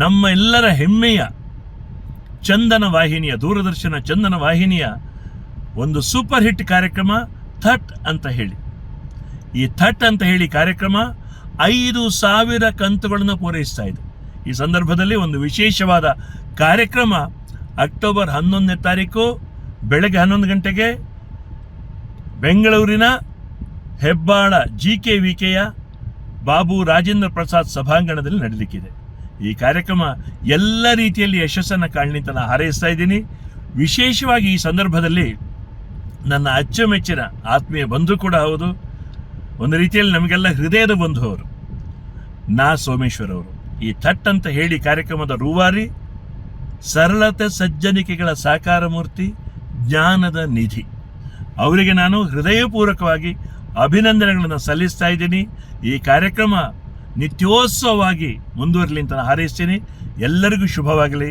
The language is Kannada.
ನಮ್ಮ ಎಲ್ಲರ ಹೆಮ್ಮೆಯ ಚಂದನ ವಾಹಿನಿಯ, ದೂರದರ್ಶನ ಚಂದನ ವಾಹಿನಿಯ ಒಂದು ಸೂಪರ್ ಹಿಟ್ ಕಾರ್ಯಕ್ರಮ ಥಟ್ ಅಂತ ಹೇಳಿ. ಈ ಥಟ್ ಅಂತ ಹೇಳಿ ಕಾರ್ಯಕ್ರಮ 5,000 ಕಂತುಗಳನ್ನು ಪೂರೈಸ್ತಾ ಇದೆ. ಈ ಸಂದರ್ಭದಲ್ಲಿ ಒಂದು ವಿಶೇಷವಾದ ಕಾರ್ಯಕ್ರಮ ಅಕ್ಟೋಬರ್ 11ನೇ ತಾರೀಕು ಬೆಳಗ್ಗೆ 11 ಗಂಟೆಗೆ ಬೆಂಗಳೂರಿನ ಹೆಬ್ಬಾಳ GKVKಯ ಬಾಬು ರಾಜೇಂದ್ರ ಪ್ರಸಾದ್ ಸಭಾಂಗಣದಲ್ಲಿ ನಡೆಯಲಿಕ್ಕಿದೆ. ಈ ಕಾರ್ಯಕ್ರಮ ಎಲ್ಲ ರೀತಿಯಲ್ಲಿ ಯಶಸ್ಸನ್ನು ಕಾಣಲಿ ಅಂತ ನಾನು ಹಾರೈಸ್ತಾ ಇದ್ದೀನಿ. ವಿಶೇಷವಾಗಿ ಈ ಸಂದರ್ಭದಲ್ಲಿ ನನ್ನ ಅಚ್ಚುಮೆಚ್ಚಿನ ಆತ್ಮೀಯ ಬಂಧು ಕೂಡ ಹೌದು, ಒಂದು ರೀತಿಯಲ್ಲಿ ನಮಗೆಲ್ಲ ಹೃದಯದ ಬಂಧು ಅವರು, ನಾ ಸೋಮೇಶ್ವರ್ ಅವರು. ಈ ಥಟ್ ಅಂತ ಹೇಳಿ ಕಾರ್ಯಕ್ರಮದ ರೂವಾರಿ, ಸರಳತೆ ಸಜ್ಜನಿಕೆಗಳ ಸಾಕಾರ ಮೂರ್ತಿ, ಜ್ಞಾನದ ನಿಧಿ. ಅವರಿಗೆ ನಾನು ಹೃದಯಪೂರ್ವಕವಾಗಿ ಅಭಿನಂದನೆಗಳನ್ನು ಸಲ್ಲಿಸ್ತಾ ಇದ್ದೀನಿ. ಈ ಕಾರ್ಯಕ್ರಮ ನಿತ್ಯೋತ್ಸವವಾಗಿ ಮುಂದುವರಲಿ ಅಂತ ನಾನು ಹಾರೈಸ್ತೀನಿ. ಎಲ್ಲರಿಗೂ ಶುಭವಾಗಲಿ.